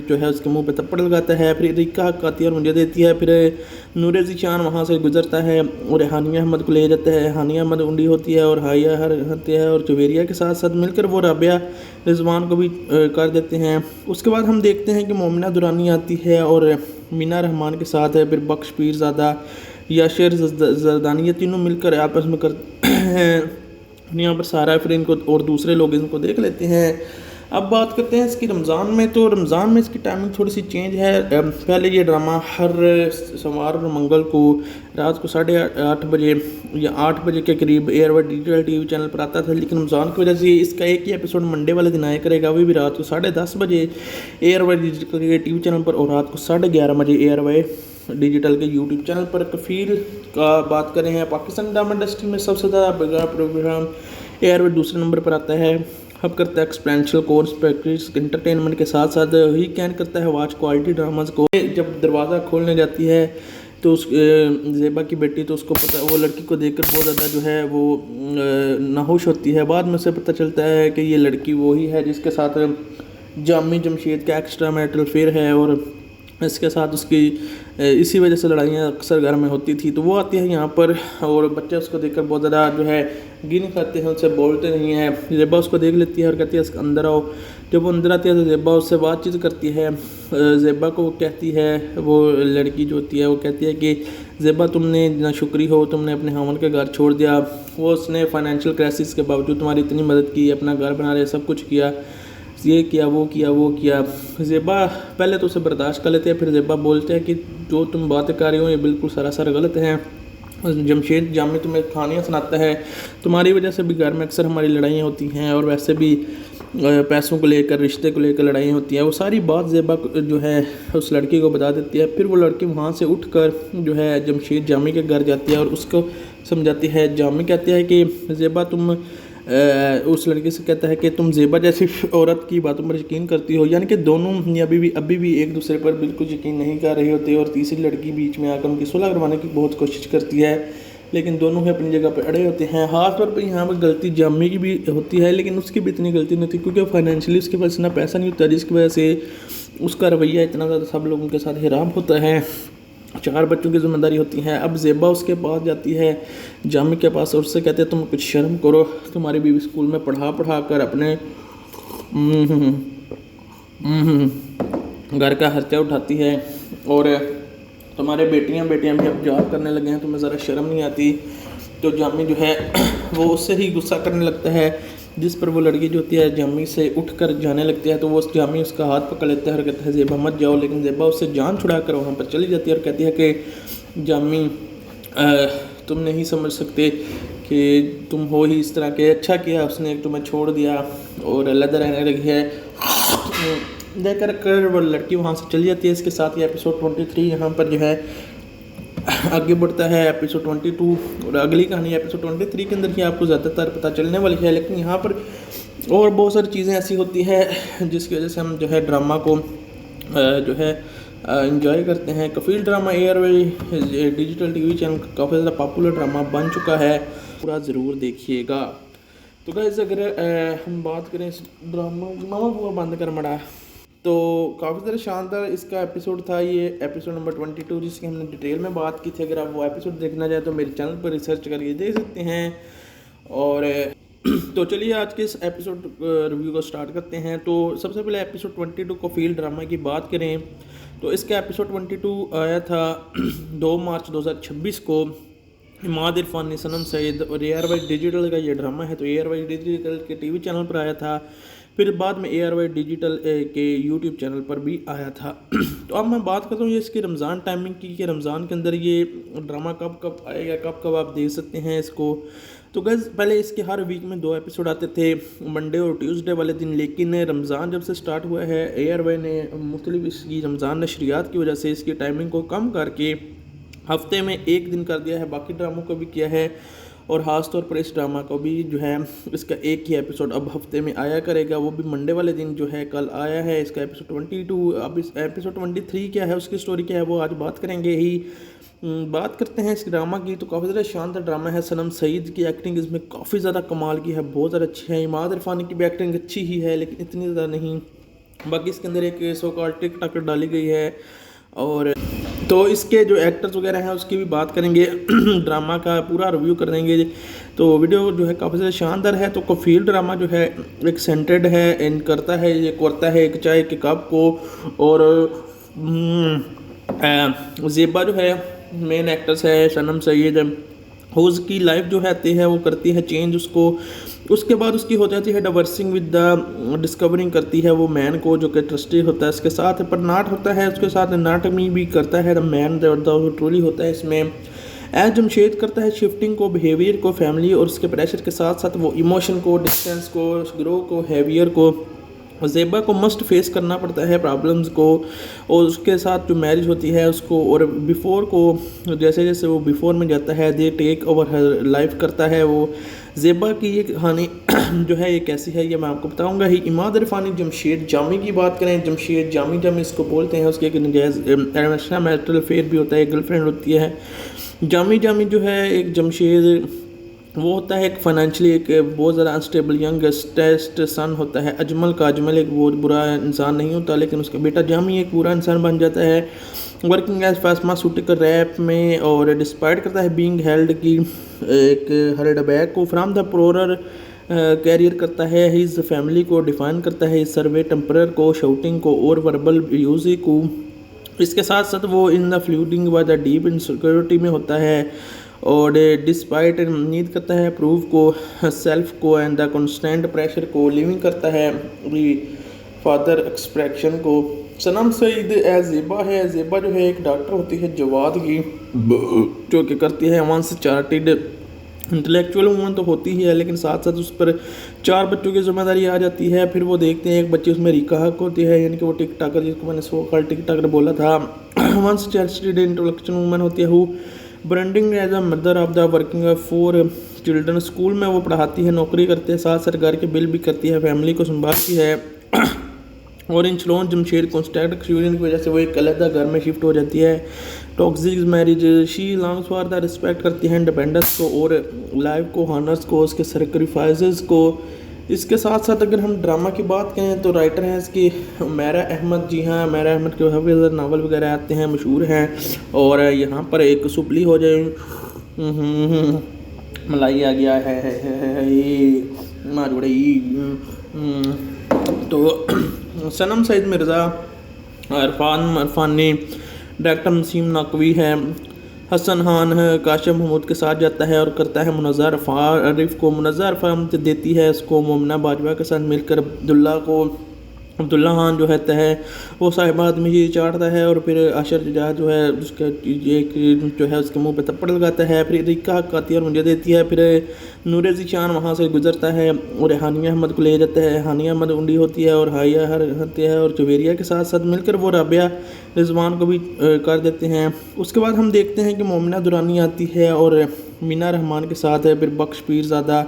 जो है उसके मुंह पे थप्पड़ लगाता है। फिर रिका हक आती है और मुझे देती है। फिर नूर ज़ीशान वहाँ से गुजरता है और हानिया अहमद को ले जाता है। हानिया अहमद उंडी होती है और हाया हर होती है, और जुवेरिया के साथ साथ मिलकर वो राबिया रिजवान को भी कर देते हैं। उसके बाद हम देखते हैं कि मोमिना दुरानी आती है और मीना रहमान के साथ है, फिर बख्श पीरज़ादा, याशिर जरदानी, तीनों मिलकर आपस में करते हैं। यहाँ पर सारा फिर इनको और दूसरे लोग इनको देख लेते हैं। अब बात करते हैं इसकी रमज़ान में। तो रमज़ान में इसकी टाइमिंग थोड़ी सी चेंज है। पहले ये ड्रामा हर सोमवार और मंगल को रात को 8:30 बजे या 8 बजे के करीब एयरवाई डिजिटल टीवी चैनल पर आता था, लेकिन रमज़ान की वजह से इसका एक ही एपिसोड मंडे वाले दिन आया करेगा, वो भी रात को 10:30 बजे एयरवाई डिजिटल टीवी चैनल पर, और रात को 11:30 बजे एयरवाई डिजिटल के यूट्यूब चैनल पर। कफील का बात करें हैं, पाकिस्तान ड्रामा इंडस्ट्री में सबसे ज़्यादा बड़ा प्रोग्राम एयरवे दूसरे नंबर पर आता है। अब करता है एक्सपेंशियल कोर्स प्रैक्टिस एंटरटेनमेंट के साथ साथ ही कैन करता है वॉच क्वालिटी ड्रामाज को। जब दरवाज़ा खोलने जाती है तो उस ज़ेबा की बेटी, तो उसको पता, वो लड़की को देखकर बहुत ज़्यादा जो है वो नाखुश होती है। बाद में उसे पता चलता है कि ये लड़की वही है जिसके साथ जामी जमशेद का एक्स्ट्रा मैरिटल अफेयर है, और इसके साथ उसकी इसी वजह से लड़ाइयाँ अक्सर घर में होती थी। तो वो आती है यहाँ पर और बच्चे उसको देखकर बहुत ज़्यादा जो है गिन खाते हैं, उससे बोलते नहीं हैं। ज़ेबा उसको देख लेती है और कहती है इसके अंदर आओ। जब वो अंदर आती है तो ज़ेबा उससे बातचीत करती है। ज़ेबा को वो कहती है, वो लड़की जो होती है वो कहती है कि ज़ेबा तुमने ना शुक्री हो, तुमने अपने हामन के घर छोड़ दिया। वो उसने फाइनेंशियल क्राइसिस के बावजूद तुम्हारी इतनी मदद की, अपना घर बना रहे, सब कुछ किया, ये किया वो किया। ज़ेबा पहले तो उसे बर्दाश्त कर लेते हैं, फिर ज़ेबा बोलते हैं कि जो तुम बातें कर रही हो ये बिल्कुल सरासर गलत है। जमशेद जामी तुम्हें कहानियाँ सुनाता है, तुम्हारी वजह से भी घर में अक्सर हमारी लड़ाइयाँ होती हैं, और वैसे भी पैसों को लेकर, रिश्ते को लेकर लड़ाइयाँ होती हैं। वो सारी बात ज़ेबा जो है उस लड़की को बता देती है। फिर वो लड़की वहाँ से उठकर जो है जमशेद जामी के घर जाती है और उसको समझाती है। जामी कहती है कि ज़ेबा तुम उस लड़की से कहता है कि तुम ज़ेबा जैसी औरत की बातों पर यकीन करती हो, यानी कि दोनों अभी भी एक दूसरे पर बिल्कुल यकीन नहीं कर रही होती, और तीसरी लड़की बीच में आकर उनकी सुलह करवाने की बहुत कोशिश करती है, लेकिन दोनों ही अपनी जगह पर अड़े होते हैं। खास तौर पर यहाँ पर गलती जामी की भी होती है, लेकिन उसकी भी इतनी गलती नहीं होती क्योंकि फाइनेंशियली उसके पास इतना पैसा नहीं होता, जिसकी वजह से उसका रवैया इतना ज़्यादा सब लोगों के साथ हराम होता है। 4 बच्चों की जिम्मेदारी होती है। अब ज़ेबा उसके पास जाती है जामी के पास और उससे कहते हैं तुम कुछ शर्म करो, तुम्हारी बीवी स्कूल में पढ़ा कर अपने घर का खर्चा उठाती है और तुम्हारे बेटियां भी अब जॉब करने लगे हैं, तुम्हें ज़रा शर्म नहीं आती। तो जामी जो है वो उससे ही गुस्सा करने लगता है, जिस पर वो लड़की जो होती है जामी से उठकर जाने लगती है। तो वो जामी उसका हाथ पकड़ लेता है और कहता है ज़ेबा मत जाओ, लेकिन ज़ेबा उससे जान छुड़ा कर वहाँ पर चली जाती है और कहती है कि जामी तुम नहीं समझ सकते कि तुम हो ही इस तरह के, अच्छा किया उसने तुम्हें छोड़ दिया और अलग रहने लगी है। देकर वो लड़की वहाँ से चली जाती है। इसके साथ ही एपिसोड 23 यहाँ पर जो है आगे बढ़ता है एपिसोड 22 और अगली कहानी एपिसोड 23 के अंदर ही आपको ज़्यादातर पता चलने वाली है। लेकिन यहाँ पर और बहुत सारी चीज़ें ऐसी होती है जिसकी वजह से हम जो है ड्रामा को जो है इंजॉय करते हैं। Kafeel drama airway digital TV channel काफ़ी ज़्यादा पॉपुलर ड्रामा बन चुका है, पूरा ज़रूर देखिएगा। तो गाइस अगर हम बात करें इस ड्रामा मामा बुआ बंद कर मड़ा, तो काफ़ी ज़्यादा शानदार इसका एपिसोड था। ये एपिसोड नंबर 22 जिसकी हमने डिटेल में बात की थी। अगर आप वो एपिसोड देखना चाहें तो मेरे चैनल पर रिसर्च करके देख सकते हैं। और तो चलिए आज के इस एपिसोड रिव्यू को स्टार्ट करते हैं। तो सबसे पहले एपिसोड 22 कफील ड्रामा की बात करें तो इसका एपिसोड 22 आया था 2 मार्च 2026 को। इमाद इरफानी, सनम सईद और ARY डिजिटल का ये ड्रामा है, तो ARY डिजिटल के टीवी चैनल पर आया था, फिर बाद में ARY डिजिटल के यूट्यूब चैनल पर भी आया था। तो अब मैं बात करता हूँ ये इसकी रमज़ान टाइमिंग की कि रमज़ान के अंदर ये ड्रामा कब कब आएगा, कब कब आप देख सकते हैं इसको। तो गैस पहले इसके हर वीक में 2 एपिसोड आते थे, मंडे और ट्यूसडे वाले दिन। लेकिन रमज़ान जब से स्टार्ट हुआ है ARY ने मुख्तलिफ इसकी रमज़ान नशरियात की वजह से इसकी टाइमिंग को कम करके हफ्ते में 1 दिन कर दिया है। बाकी ड्रामों को भी किया है और ख़ास तौर पर इस ड्रामा को भी जो है इसका एक ही एपिसोड अब हफ्ते में आया करेगा, वो भी मंडे वाले दिन जो है कल आया है इसका एपिसोड 22। अब इस एपिसोड 23 क्या है, उसकी स्टोरी क्या है, वो आज बात करेंगे ही। बात करते हैं इस ड्रामा की, तो काफ़ी ज़्यादा शानदार ड्रामा है। सनम सईद की एक्टिंग इसमें काफ़ी ज़्यादा कमाल की है, बहुत ज़्यादा अच्छी है। इमाद इरफानी की भी एक्टिंग अच्छी ही है लेकिन इतनी ज़्यादा नहीं। बाकी इसके अंदर एक सो कॉल्ड टिक डाली गई है। और तो इसके जो एक्टर्स वगैरह हैं उसकी भी बात करेंगे, ड्रामा का पूरा रिव्यू कर देंगे। तो वीडियो जो है काफ़ी ज़्यादा शानदार है। तो कफील ड्रामा जो है एक सेंटेड है, इन करता है ये करता है एक चाय के कप को। और ज़ेबा जो है मेन एक्ट्रेस है, सनम सईद, उसकी लाइफ जो है वो करती है चेंज उसको। उसके बाद उसकी हो जाती है डाइवर्सिंग विद द डिस्कवरिंग करती है वो मैन को जो कि ट्रस्टी होता है इसके साथ। पर नाट होता है उसके साथ, नाटमी भी करता है द मैन द ट्रूली होता है इसमें। एज जमशेद करता है शिफ्टिंग को, बिहेवियर को, फैमिली और उसके प्रेशर के साथ साथ वो इमोशन को, डिस्टेंस को, ग्रो को, हैवियर को। ज़ेबा को मस्ट फेस करना पड़ता है प्रॉब्लम्स को, और उसके साथ जो मैरिज होती है उसको, और बिफ़ोर को जैसे जैसे वो बिफ़ोर में जाता है they take over her life करता है वो। ज़ेबा की ये कहानी जो है ये कैसी है ये मैं आपको बताऊंगा ही। इमाद इरफानी जमशेद जामी की बात करें, जमशेद जामी इसको बोलते हैं, उसके एक नजायज़ इंटरनेशनल मैरिटल अफेयर भी होता है, गर्लफ्रेंड होती है। जामी जो है एक जमशेद वो होता है एक फाइनेंशियली एक बहुत ज़्यादा अनस्टेबल यंगेस्ट सन होता है अजमल का। अजमल एक बहुत बुरा इंसान नहीं होता लेकिन उसका बेटा जामी एक बुरा इंसान बन जाता है। वर्किंग एज फार्मास्यूटिकल रैप में, और डिस्पाइट करता है बीइंग हेल्ड की एक हर्ड बैक को फ्राम द प्रोरर कैरियर करता है। हिज फैमिली को डिफाइन करता है, सर्वे टेम्परर को, शाउटिंग को और वर्बल यूज़ को। इसके साथ साथ वो इन द फ्लूडिंग व द डीप इनसिक्योरिटी में होता है, और डिस्पाइट नीड करता है प्रूव को, सेल्फ को एंड द कॉन्स्टेंट प्रेशर को, लिविंग करता है फादर एक्सप्रेशन को। सनम सईद एज ज़ेबा है, ज़ेबा जो है एक डॉक्टर होती है जवाद की, जो कि करती है वंस चार्टेड इंटेलेक्चुअल वूमन तो होती ही है, लेकिन साथ साथ उस पर 4 बच्चों की जिम्मेदारी आ जाती है। फिर वो देखते हैं एक बच्ची उसमें रिका हक होती है, यानी कि वो टिक टाकर जिसको मैंने सो कॉल टिक टाकर बोला था। वंस चार्टेड इंटेलेक्चुअल वूमन होती है वो branding as a mother of the working 4 children. School में वो पढ़ाती है, नौकरी करती है, साथ साथ घर के बिल भी करती है, फैमिली को संभालती है। और इन चलोन जमशेद कॉन्स्टेंट एक्सपीरियंस की वजह से वो एक अलग घर में शिफ्ट हो जाती है। Toxic marriage, she longs for the respect करती है इंडिपेंडेंस को और लाइफ को, हॉनर्स को, उसके सेक्रीफाइसेस को, इसके साथ साथ अगर हम ड्रामा की बात करें तो राइटर हैं इसकी उमैरा अहमद। जी हाँ, उमैरा अहमद के काफ़ी ज़्यादा नावल वगैरह आते हैं, मशहूर हैं। और यहाँ पर एक सुपली हो जाए मलाई आ गया है तो सनम सईद मिर्ज़ा, अरफानी, डायरेक्टर नसीम नकवी है, हसन खान है, काशिफ महमूद के साथ जाता है और करता है मुनज़्ज़र आरिफ को। मुनज़्ज़र आरिफ देती है इसको मोमना बाजवा के साथ मिलकर अब्दुल्ला खान जो है वो साहिब आदमी जी चाटता है और फिर आशर जजा जो है उसका एक जो है उसके मुंह पे थप्पड़ लगाता है। फिर रिका हक आती है और मुझे देती है। फिर नूर ज़ीशान वहाँ से गुजरता है और हानिया अहमद को ले जाता है। हानिया अहमद उंडी होती है और हाया हर होती है और जुवेरिया के साथ साथ मिलकर वो राबिया रिजवान को भी कर देते हैं। उसके बाद हम देखते हैं कि मोमिना दुरानी आती है और मीना रहमान के साथ है, फिर बख्श पीरज़ादा,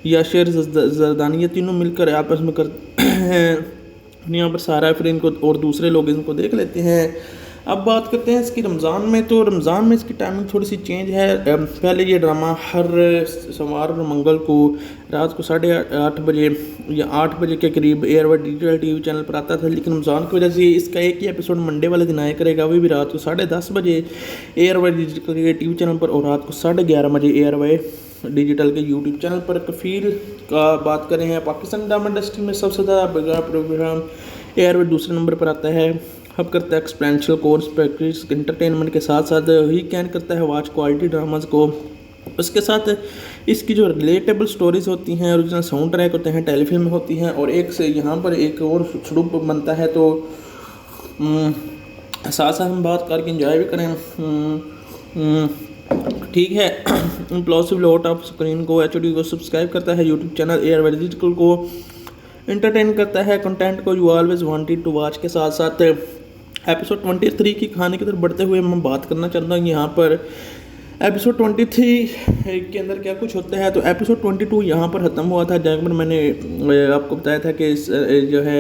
याशिर जरदानी, ये तीनों मिलकर आपस में करते हैं। यहाँ पर सारा फिर इनको और दूसरे लोग इनको देख लेते हैं। अब बात करते हैं इसकी रमज़ान में। तो रमज़ान में इसकी टाइमिंग थोड़ी सी चेंज है। पहले ये ड्रामा हर सोमवार और मंगल को रात को 8:30 बजे या 8 बजे के करीब एयरवे डिजिटल टीवी चैनल पर आता था, लेकिन रमज़ान की वजह से इसका एक ही एपिसोड मंडे वाले दिन आया करेगा, वो भी रात को 10:30 बजे एयरवे डिजिटल टीवी चैनल पर और रात को 11:30 बजे एयरवे डिजिटल के यूट्यूब चैनल पर। कफील का बात करें हैं, पाकिस्तान ड्रामा इंडस्ट्री में सबसे ज़्यादा बड़ा प्रोग्राम एयरवे दूसरे नंबर पर आता है। अब करता है एक्सपेंशियल कोर्स प्रैक्टिस एंटरटेनमेंट के साथ साथ ही कैन करता है वाच क्वालिटी ड्रामाज को। उसके साथ इसकी जो रिलेटेबल स्टोरीज़ होती हैं, ओरिजिनल साउंड ट्रैक होते हैं, टेलीफिल्म होती हैं और एक से यहाँ पर एक और स्वरूप बनता है। तो साथ साथ हम बात करके इंजॉय भी करें। ठीक है, इम्प्लॉसिबल आउट ऑफ स्क्रीन को HD को सब्सक्राइब करता है, यूट्यूब चैनल एयर डिजिटल को एंटरटेन करता है, कंटेंट को you always wanted to watch के साथ साथ एपिसोड 23 की कहानी की तरफ बढ़ते हुए मैं बात करना चाहता हूँ यहाँ पर एपिसोड 23 के अंदर क्या कुछ होता है। तो एपिसोड 22 यहाँ पर ख़त्म हुआ था, जहाँ पर मैंने आपको बताया था कि जो है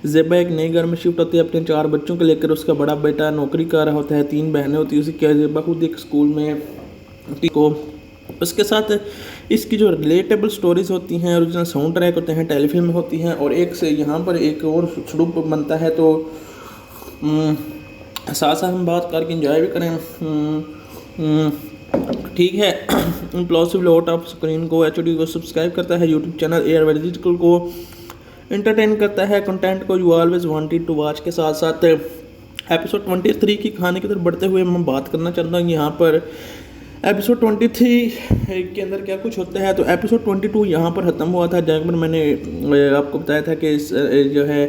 ज़ेबा एक नए घर में शिफ्ट होती है अपने 4 बच्चों को लेकर। उसका बड़ा बेटा नौकरी कर रहा होता है, 3 बहनें होती है उसी क्या ज़ेबा खुद एक स्कूल में को। उसके साथ इसकी जो रिलेटेबल स्टोरीज़ होती हैं, ओरिजिनल साउंड ट्रैक होते हैं, टेलीफिल्म होती हैं और एक से यहाँ पर एक और स्वरूप बनता है। तो साथ साथ हम बात करके इंजॉय भी करें। ठीक है, इम्प्लॉसिबल आउट ऑफ स्क्रीन को HD को सब्सक्राइब करता है, यूट्यूब चैनल एयर डिजिटल को एंटरटेन करता है, कंटेंट को you always wanted to watch के साथ साथ एपिसोड 23 की कहानी की तरफ बढ़ते हुए मैं बात करना चाहता हूँ यहाँ पर एपिसोड 23 के अंदर क्या कुछ होता है। तो एपिसोड 22 यहाँ पर ख़त्म हुआ था, जहाँ पर मैंने आपको बताया था कि जो है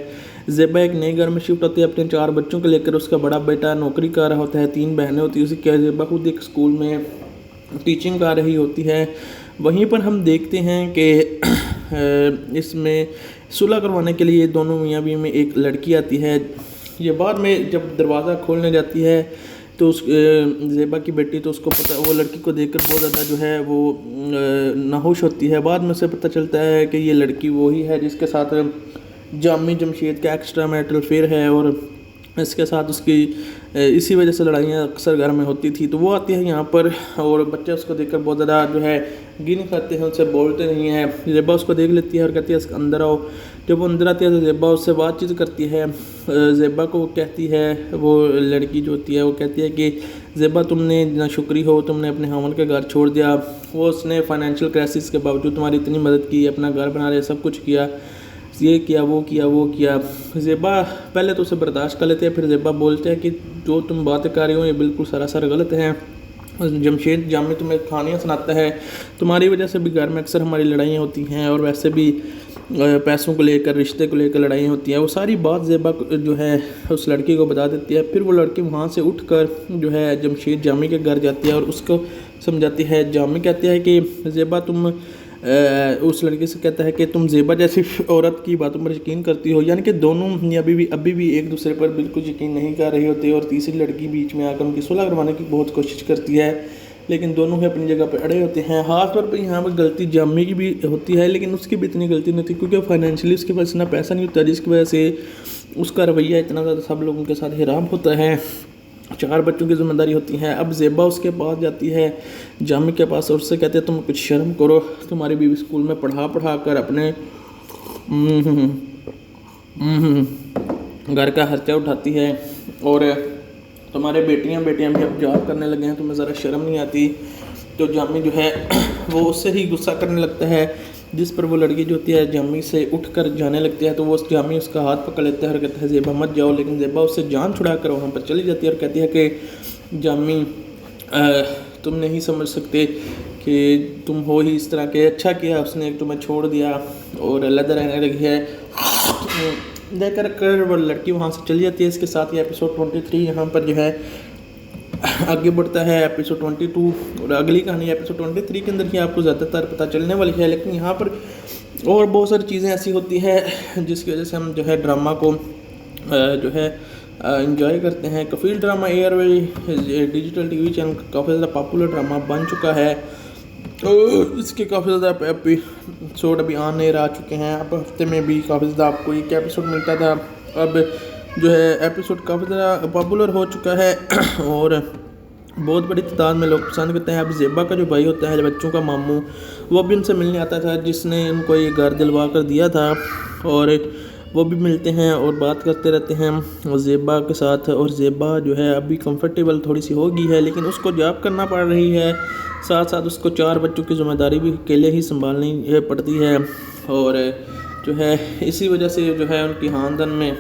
ज़ेबा एक नए घर में शिफ्ट होती है अपने 4 बच्चों को लेकर। उसका बड़ा बेटा नौकरी कर रहा होता है, 3 बहनें होती है उसी क्या ज़ेबा खुद एक स्कूल में टीचिंग कर रही होती है। वहीं पर हम देखते हैं कि इसमें सुलह करवाने के लिए दोनों मियाँ बीवी में एक लड़की आती है। ये बाद में जब दरवाज़ा खोलने जाती है तो उस ज़ेबा की बेटी तो उसको पता, वो लड़की को देखकर बहुत ज़्यादा जो है वो नाखुश होती है। बाद में उसे पता चलता है कि ये लड़की वही है जिसके साथ जामी जमशेद का एक्स्ट्रा मैरिटल अफेयर है और इसके साथ उसकी इसी वजह से लड़ाइयाँ अक्सर घर में होती थी। तो वो आती है यहाँ पर और बच्चे उसको देखकर बहुत ज़्यादा जो है गिन खाते हैं, उससे बोलते नहीं हैं। ज़ेबा उसको देख लेती है और कहती है इसके अंदर आओ। जब वो अंदर आती है तो ज़ेबा उससे बातचीत करती है। ज़ेबा को कहती है, वो लड़की जो होती है वो कहती है कि ज़ेबा तुमने ना शुक्री हो, तुमने अपने हामन के घर छोड़ दिया। वो उसने फाइनेंशियल क्राइसिस के बावजूद तुम्हारी इतनी मदद की, अपना घर बना रहे, सब कुछ किया, ये किया वो किया। ज़ेबा पहले तो उसे बर्दाश्त कर लेते हैं, फिर ज़ेबा बोलते हैं कि जो तुम बातें कर रही हो ये बिल्कुल सरासर गलत है। जमशेद जामी तुम्हें कहानियाँ सुनाता है, तुम्हारी वजह से भी घर में अक्सर हमारी लड़ाइयाँ होती हैं और वैसे भी पैसों को लेकर, रिश्ते को लेकर लड़ाइयाँ होती हैं। वो सारी बात ज़ेबा जो है उस लड़की को बता देती है। फिर वो लड़की वहाँ से उठकर जो है जमशेद जामी के घर जाती है और उसको समझाती है। जामी कहती है कि ज़ेबा तुम उस लड़की से कहता है कि तुम ज़ेबा जैसी औरत की बातों पर यकीन करती हो। यानी कि दोनों अभी भी एक दूसरे पर बिल्कुल यकीन नहीं कर रही होती और तीसरी लड़की बीच में आकर उनकी सुलह करवाने की बहुत कोशिश करती है, लेकिन दोनों ही अपनी जगह पर अड़े होते हैं। खास तौर पर यहाँ पर गलती जामी की भी होती है, लेकिन उसकी भी इतनी गलती नहीं होती क्योंकि फाइनेंशियली उसके पास इतना पैसा नहीं होता, जिसकी वजह से उसका रवैया इतना ज़्यादा सब लोगों के साथ हैरान होता है। 4 बच्चों की जिम्मेदारी होती है। अब ज़ेबा उसके पास जाती है जामी के पास और उससे कहते हैं तुम कुछ शर्म करो, तुम्हारी बीवी स्कूल में पढ़ा कर अपने घर का खर्चा उठाती है और तुम्हारे बेटियां भी अब जॉब करने लगे हैं, तुम्हें ज़रा शर्म नहीं आती। तो जामी जो है वो उससे ही गुस्सा करने लगता है, जिस पर वो लड़की जो होती है जामी से उठ कर जाने लगती है। तो वो जामी उसका हाथ पकड़ लेता है और कहता है ज़ेबा मत जाओ, लेकिन ज़ेबा उससे जान छुड़ा कर वहाँ पर चली जाती है और कहती है कि जामी तुम नहीं समझ सकते कि तुम हो ही इस तरह के, अच्छा किया उसने तुम्हें छोड़ दिया और अलग रहने लगी है। देख कर वो लड़की वहाँ से चली जाती है। इसके साथ ही एपिसोड 23 यहाँ पर जो है आगे बढ़ता है एपिसोड 22 और अगली कहानी एपिसोड 23 के अंदर ही आपको ज़्यादातर पता चलने वाली है। लेकिन यहाँ पर और बहुत सारी चीज़ें ऐसी होती है जिसकी वजह से हम जो है ड्रामा को जो है इंजॉय करते हैं। Kafeel drama airway digital TV channel काफ़ी ज़्यादा पॉपुलर ड्रामा बन चुका है और इसके काफ़ी ज़्यादा एपिसोड अभी आने आ चुके हैं। अब हफ्ते में भी काफ़ी ज़्यादा आपको एक एपिसोड मिलता था, अब जो है एपिसोड काफ़ी ज़्यादा पॉपुलर हो चुका है और बहुत बड़ी तादाद में लोग पसंद करते हैं। अब ज़ेबा का जो भाई होता है बच्चों का मामू, वो भी उनसे मिलने आता था जिसने उनको ये घर दिलवा कर दिया था और वो भी मिलते हैं और बात करते रहते हैं और ज़ेबा के साथ। और ज़ेबा जो है अभी कंफर्टेबल थोड़ी सी हो गई है, लेकिन उसको जॉब करना पड़ रही है, साथ साथ उसको 4 बच्चों की ज़िम्मेदारी भी अकेले ही संभालनी पड़ती है। और जो है इसी वजह से जो है उनकी ख़ानदान में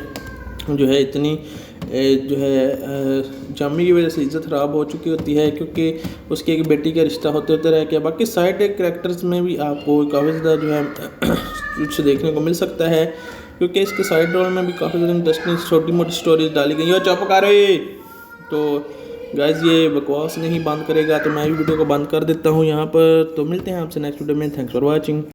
जो है इतनी जो है जामी की वजह से इज़्ज़त ख़राब हो चुकी होती है, क्योंकि उसकी एक बेटी का रिश्ता होते रह गया। बाकी साइड कैरेक्टर्स में भी आपको काफ़ी ज़्यादा जो है कुछ देखने को मिल सकता है, क्योंकि इसके साइड रोल में भी काफ़ी ज़्यादा इंटरेस्टिंग छोटी मोटी स्टोरीज डाली गई। और चुप कर तो गाइज़ ये बकवास नहीं बंद करेगा तो मैं भी वीडियो को बंद कर देता हूँ यहाँ पर। तो मिलते हैं आपसे नेक्स्ट वीडियो में। Thanks for watching.